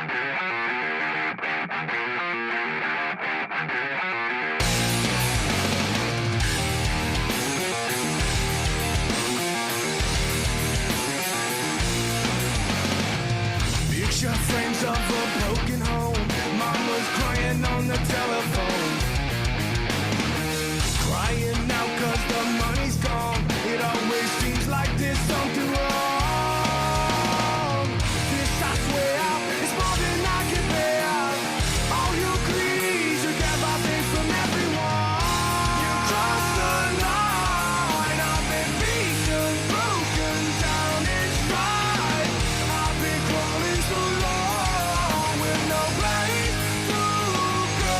Picture frames of a broken home. Mama's crying on the telephone, crying now 'cause the money's gone. It always seems like there's something wrong. This I swear is more than I can bear. All you please, you get my things from everyone. You cross the line. I've been beaten, broken down inside. I've been crawling so long with no place to go.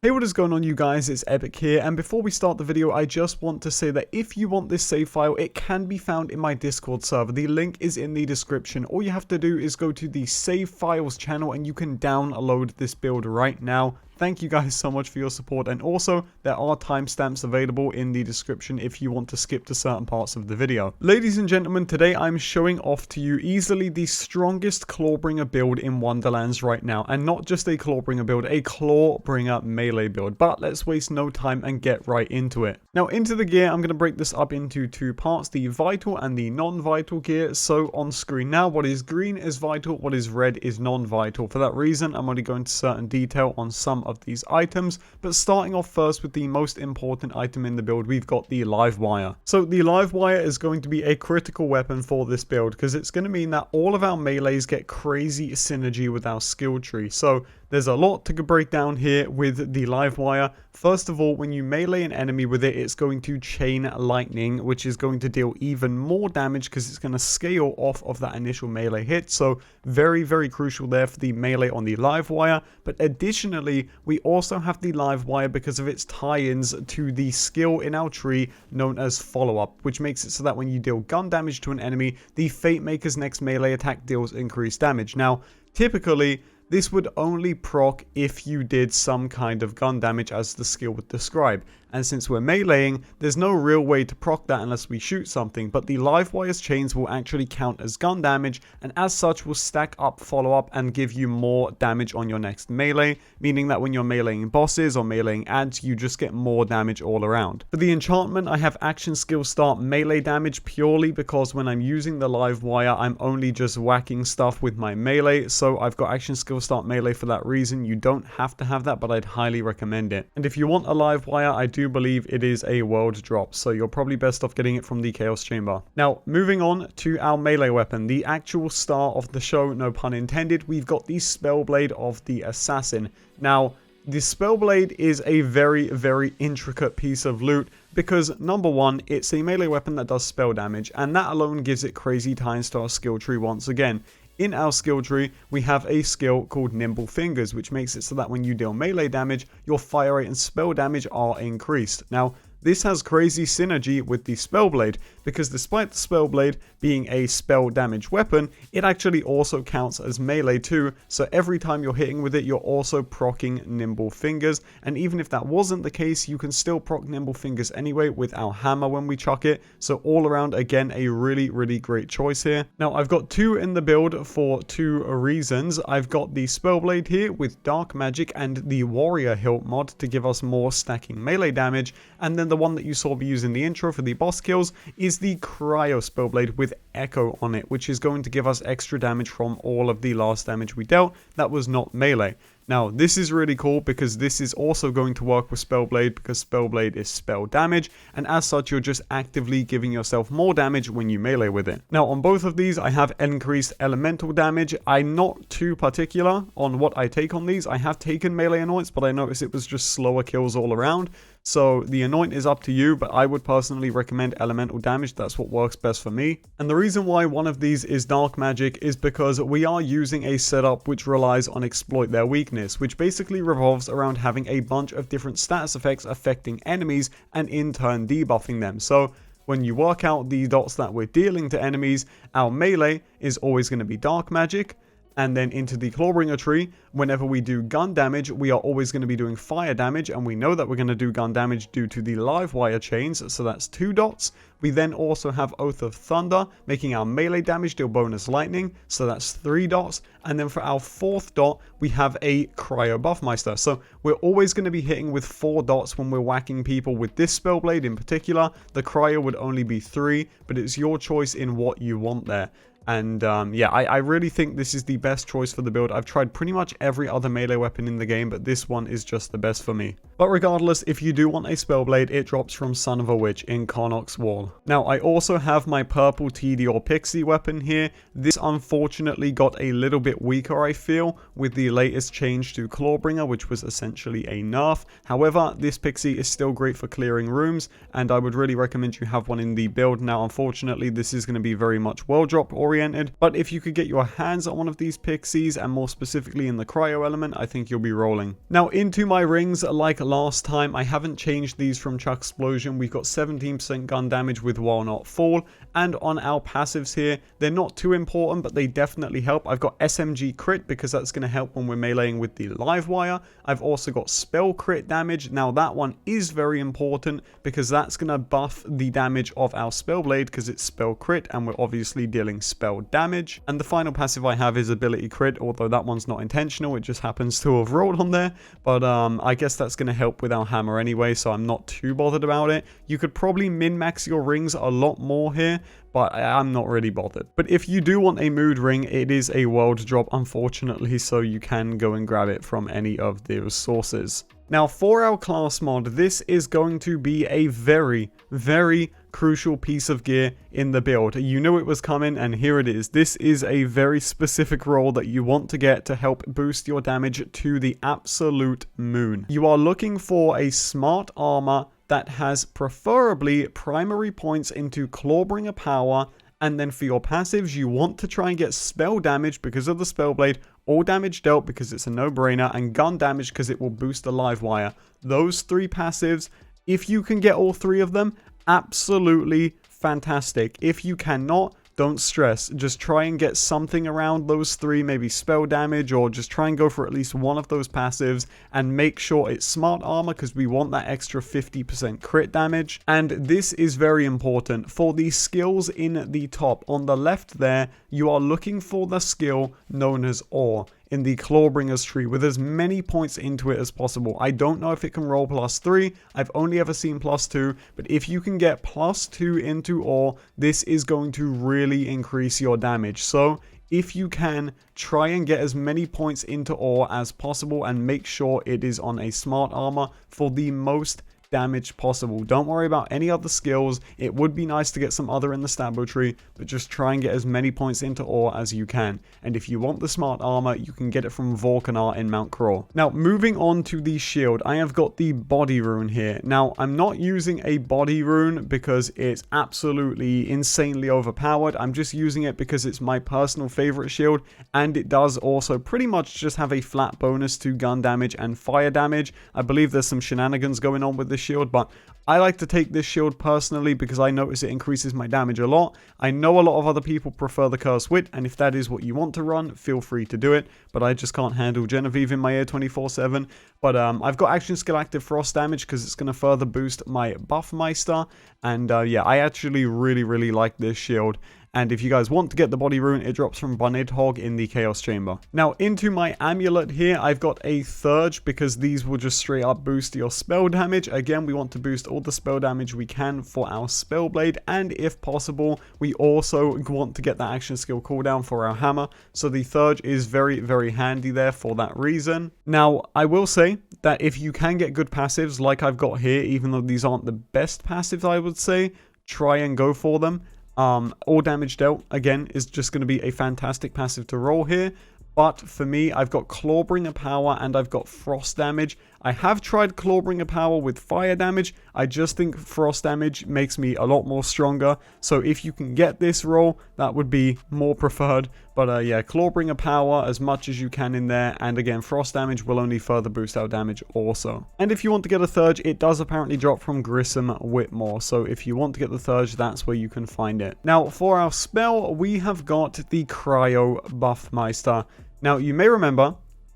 Hey, what is going on, you guys? It's Epic here, and before we start the video, I just want to say that if you want this save file, it can be found in my Discord server. The link is in the description. All you have to do is go to the Save Files channel and you can download this build right now. Thank you guys so much for your support, and also there are timestamps available in the description if you want to skip to certain parts of the video. Ladies and gentlemen, today I'm showing off to you easily the strongest Clawbringer build in Wonderlands right now, and not just a Clawbringer build, a Clawbringer melee build. But let's waste no time and get right into it. Now, into the gear, I'm going to break this up into two parts, the vital and the non-vital gear. So on screen now, what is green is vital, what is red is non-vital. For that reason, I'm only going into certain detail on some of these items, but starting off first with the most important item in the build, we've got the live wire. So the live wire is going to be a critical weapon for this build because it's going to mean that all of our melees get crazy synergy with our skill tree. So there's a lot to break down here with the live wire. First of all, when you melee an enemy with it, it's going to chain lightning, which is going to deal even more damage because it's going to scale off of that initial melee hit. So very, very crucial there for the melee on the live wire. But additionally, we also have the live wire because of its tie-ins to the skill in our tree known as follow-up, which makes it so that when you deal gun damage to an enemy, the Fate Maker's next melee attack deals increased damage. Now, typically, this would only proc if you did some kind of gun damage as the skill would describe. And since we're meleeing, there's no real way to proc that unless we shoot something, but the live wire's chains will actually count as gun damage, and as such will stack up follow-up and give you more damage on your next melee, meaning that when you're meleeing bosses or meleeing ads, you just get more damage all around. For the enchantment, I have action skill start melee damage purely because when I'm using the live wire, I'm only just whacking stuff with my melee, so I've got action skill start melee for that reason. You don't have to have that, but I'd highly recommend it. And if you want a live wire, I do believe it is a world drop, so you're probably best off getting it from the Chaos Chamber. Now, moving on to our melee weapon, the actual star of the show, no pun intended, we've got the Spellblade of the Assassin. Now, the Spellblade is a very, very intricate piece of loot because, number one, it's a melee weapon that does spell damage, and that alone gives it crazy ties to our skill tree once again. In our skill tree, we have a skill called Nimble Fingers, which makes it so that when you deal melee damage, your fire rate and spell damage are increased. Now, this has crazy synergy with the Spellblade, because despite the Spellblade being a spell damage weapon, it actually also counts as melee too, so every time you're hitting with it, you're also proccing Nimble Fingers, and even if that wasn't the case, you can still proc Nimble Fingers anyway with our hammer when we chuck it, so all around, again, a really, really great choice here. Now, I've got two in the build for two reasons. I've got the Spellblade here with Dark Magic and the Warrior Hilt mod to give us more stacking melee damage, and then the one that you saw me use in the intro for the boss kills is the Cryo Spellblade with Echo on it, which is going to give us extra damage from all of the last damage we dealt that was not melee. Now, this is really cool because this is also going to work with Spellblade because Spellblade is spell damage, and as such, you're just actively giving yourself more damage when you melee with it. Now, on both of these, I have increased elemental damage. I'm not too particular on what I take on these. I have taken melee anoints, but I noticed it was just slower kills all around. So the anoint is up to you, but I would personally recommend elemental damage. That's what works best for me. And the reason why one of these is Dark Magic is because we are using a setup which relies on Exploit Their Weakness, which basically revolves around having a bunch of different status effects affecting enemies and in turn debuffing them. So when you work out the dots that we're dealing to enemies, our melee is always going to be Dark Magic. And then into the Clawbringer tree, whenever we do gun damage, we are always going to be doing fire damage, and we know that we're going to do gun damage due to the live wire chains, so that's 2 dots. We then also have Oath of Thunder, making our melee damage deal bonus lightning, so that's 3 dots. And then for our 4th dot, we have a Cryo Buffmeister. So we're always going to be hitting with 4 dots when we're whacking people with this Spellblade in particular. The Cryo would only be 3, but it's your choice in what you want there. And yeah, I really think this is the best choice for the build. I've tried pretty much every other melee weapon in the game, but this one is just the best for me. But regardless, if you do want a Spellblade, it drops from Son of a Witch in Karnok's Wall. Now, I also have my purple TD or Pixie weapon here. This unfortunately got a little bit weaker, I feel, with the latest change to Clawbringer, which was essentially a nerf. However, this Pixie is still great for clearing rooms, and I would really recommend you have one in the build. Now, unfortunately, this is going to be very much world drop oriented, but if you could get your hands on one of these Pixies, and more specifically in the Cryo element, I think you'll be rolling. Now, into my rings, like last time, I haven't changed these from Chuck Explosion. We've got 17% gun damage with While Not Fall, and on our passives here, they're not too important, but they definitely help. I've got SMG crit because that's going to help when we're meleeing with the live wire. I've also got spell crit damage. Now that one is very important because that's going to buff the damage of our Spellblade because it's spell crit and we're obviously dealing spell damage. And the final passive I have is ability crit, although that one's not intentional, it just happens to have rolled on there. But I guess that's going to help with our hammer anyway, so I'm not too bothered about it. You could probably min-max your rings a lot more here, but I'm not really bothered. But if you do want a mood ring, it is a world drop, unfortunately, so you can go and grab it from any of those sources. Now, for our class mod, this is going to be a very, very crucial piece of gear in the build. You knew it was coming, and here it is. This is a very specific role that you want to get to help boost your damage to the absolute moon. You are looking for a smart armor that has preferably primary points into Clawbringer power, and then for your passives, you want to try and get spell damage because of the Spellblade, all damage dealt because it's a no-brainer, and gun damage because it will boost the live wire. Those 3 passives, if you can get all 3 of them, absolutely fantastic. If you cannot, don't stress. Just try and get something around those 3, maybe spell damage, or just try and go for at least one of those passives, and make sure it's smart armor because we want that extra 50% crit damage. And this is very important. For the skills in the top, on the left there, you are looking for the skill known as Awe in the Clawbringer's tree with as many points into it as possible. I don't know if it can roll +3. I've only ever seen +2, but if you can get +2 into Awe, this is going to really increase your damage. So if you can, try and get as many points into Awe as possible and make sure it is on a smart armor for the most damage possible. Don't worry about any other skills. It would be nice to get some other in the Stambo tree, but just try and get as many points into Awe as you can. And if you want the smart armor, you can get it from Volcanar in Mount Craw. Now, moving on to the shield, I have got the body rune here. Now, I'm not using a body rune because it's absolutely insanely overpowered. I'm just using it because it's my personal favorite shield, and it does also pretty much just have a flat bonus to gun damage and fire damage. I believe there's some shenanigans going on with this shield, but I like to take this shield personally because I notice it increases my damage a lot. I know a lot of other people prefer the Curse Wit, and if that is what you want to run, feel free to do it, but I just can't handle Genevieve in my ear 24/7. But I've got action skill active frost damage because it's going to further boost my Buffmeister, and yeah, I actually really like this shield. And if you guys want to get the body rune, it drops from Bunidhog in the Chaos Chamber. Now, into my amulet here, I've got a Thurge because these will just straight up boost your spell damage. Again, we want to boost all the spell damage we can for our Spellblade, and if possible, we also want to get that action skill cooldown for our hammer. So the Thurge is very handy there for that reason. Now, I will say that if you can get good passives like I've got here, even though these aren't the best passives, I would say, try and go for them. All damage dealt, again, is just going to be a fantastic passive to roll here. But for me, I've got Clawbringer power and I've got frost damage. I have tried Clawbringer power with fire damage. I just think frost damage makes me a lot more stronger. So if you can get this roll, that would be more preferred. But yeah, Clawbringer power as much as you can in there. And again, frost damage will only further boost our damage also. And if you want to get a Thurge, it does apparently drop from Grissom Whitmore. So if you want to get the Thurge, that's where you can find it. Now, for our spell, we have got the Cryo Buffmeister. Now, you may remember,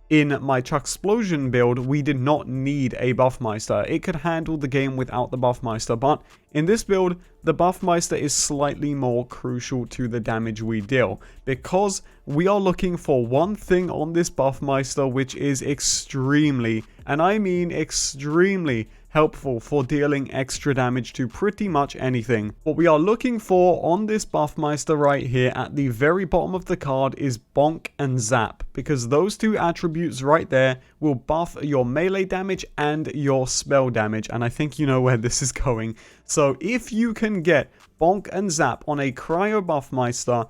in my Chucksplosion build, we did not need a Buffmeister. It could handle the game without the Buffmeister, but in this build, the Buffmeister is slightly more crucial to the damage we deal, because we are looking for one thing on this Buffmeister which is extremely, and I mean extremely, helpful for dealing extra damage to pretty much anything. What we are looking for on this Buffmeister right here at the very bottom of the card is Bonk and Zap, because those two attributes right there will buff your melee damage and your spell damage, and I think you know where this is going. So if you can get Bonk and Zap on a Cryo Buffmeister,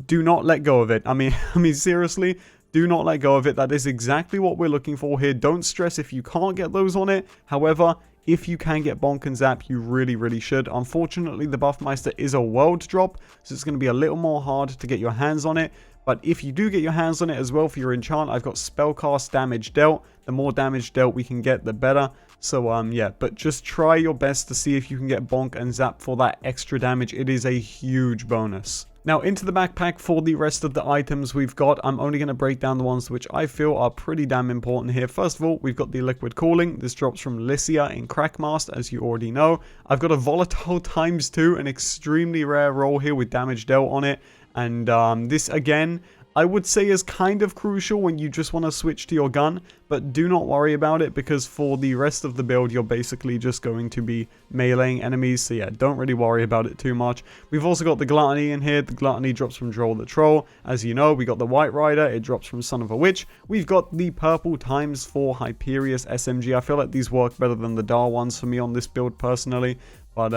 do not let go of it. I mean seriously, do not let go of it. That is exactly what we're looking for here. Don't stress if you can't get those on it. However, if you can get Bonk and Zap, you really should. Unfortunately, the Buffmeister is a world drop, so it's going to be a little more hard to get your hands on it. But if you do get your hands on it as well for your enchant, I've got Spellcast damage dealt. The more damage dealt we can get, the better. So, yeah, but just try your best to see if you can get Bonk and Zap for that extra damage. It is a huge bonus. Now, into the backpack for the rest of the items we've got, I'm only going to break down the ones which I feel are pretty damn important here. First of all, we've got the Liquid Cooling. This drops from Lycia in Crackmast, as you already know. I've got a Volatile ×2, an extremely rare roll here with damage dealt on it. And this, again, I would say is kind of crucial when you just want to switch to your gun, but do not worry about it, because for the rest of the build, you're basically just going to be meleeing enemies, so yeah, don't really worry about it too much. We've also got the Gluttony in here. The Gluttony drops from Droll the Troll. As you know, we got the White Rider. It drops from Son of a Witch. We've got the Purple ×4 Hyperius SMG. I feel like these work better than the Dar ones for me on this build personally. But,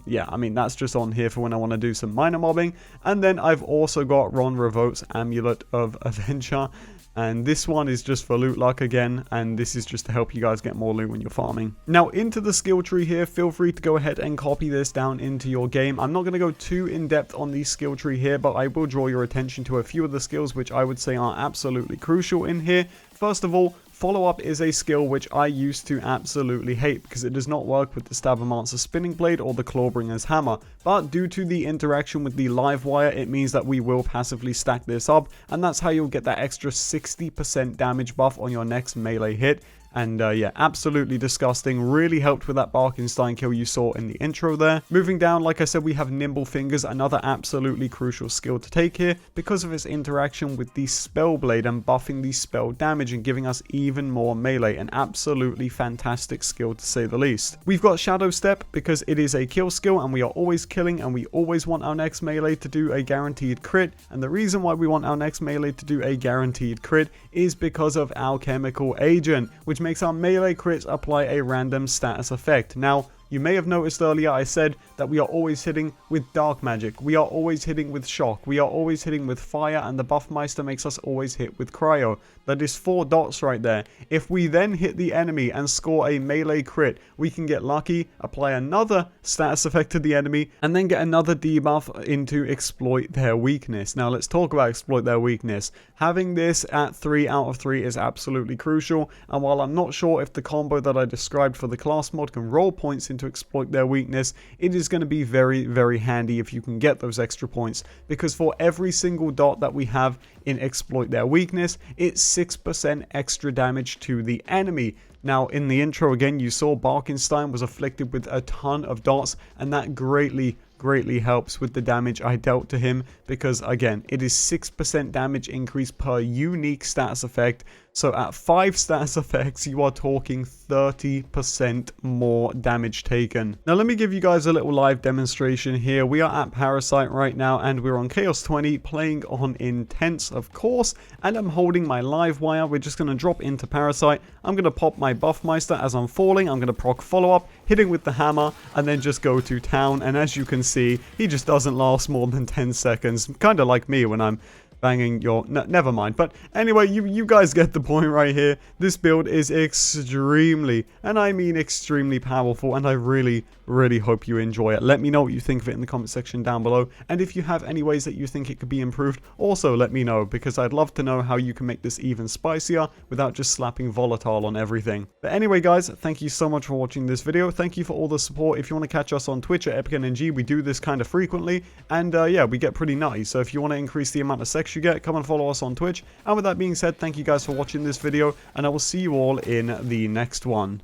yeah, I mean, that's just on here for when I want to do some minor mobbing. And then I've also got Ron Revote's Amulet of Adventure. And this one is just for loot luck again. And this is just to help you guys get more loot when you're farming. Now, into the skill tree here, feel free to go ahead and copy this down into your game. I'm not going to go too in-depth on the skill tree here, but I will draw your attention to a few of the skills which I would say are absolutely crucial in here. First of all, Follow-up is a skill which I used to absolutely hate because it does not work with the Stabomancer's Spinning Blade or the Clawbringer's Hammer, but due to the interaction with the live wire, it means that we will passively stack this up, and that's how you'll get that extra 60% damage buff on your next melee hit. And yeah, absolutely disgusting. Really helped with that Barkenstein kill you saw in the intro there. Moving down, like I said, we have Nimble Fingers, another absolutely crucial skill to take here because of its interaction with the Spell Blade and buffing the spell damage and giving us even more melee. An absolutely fantastic skill to say the least. We've got Shadow Step because it is a kill skill and we are always killing and we always want our next melee to do a guaranteed crit. And the reason why we want our next melee to do a guaranteed crit is because of Alchemical Agent, which makes our melee crits apply a random status effect. Now, you may have noticed earlier I said that we are always hitting with dark magic, we are always hitting with shock, we are always hitting with fire, and the Buffmeister makes us always hit with cryo. That is 4 dots right there. If we then hit the enemy and score a melee crit, we can get lucky, apply another status effect to the enemy, and then get another debuff into exploit their weakness. Now let's talk about exploit their weakness. Having this at 3 out of 3 is absolutely crucial, and while I'm not sure if the combo that I described for the class mod can roll points into exploit their weakness, it is going to be very, very handy if you can get those extra points, because for every single dot that we have in exploit their weakness, it's 6% extra damage to the enemy. Now, in the intro again, you saw Barkenstein was afflicted with a ton of dots, and that greatly helps with the damage I dealt to him, because again, it is 6% damage increase per unique status effect. So at 5 status effects, you are talking 30% more damage taken. Now let me give you guys a little live demonstration here. We are at Parasite right now, and we're on Chaos 20, playing on Intense, of course, and I'm holding my live wire. We're just going to drop into Parasite. I'm going to pop my Buffmeister as I'm falling. I'm going to proc follow-up, hitting with the hammer, and then just go to town. And as you can see, he just doesn't last more than 10 seconds. Kind of like me when I'm banging your... never mind. But anyway, you guys get the point right here. This build is extremely, and I mean extremely powerful, and I really hope you enjoy it. Let me know what you think of it in the comment section down below, and if you have any ways that you think it could be improved, also let me know, because I'd love to know how you can make this even spicier without just slapping volatile on everything. But anyway guys, thank you so much for watching this video. Thank you for all the support. If you want to catch us on Twitch at EpicNNG, we do this kind of frequently, and yeah, we get pretty nutty. So if you want to increase the amount of section extra you get, come and follow us on Twitch. And with that being said, thank you guys for watching this video, and I will see you all in the next one.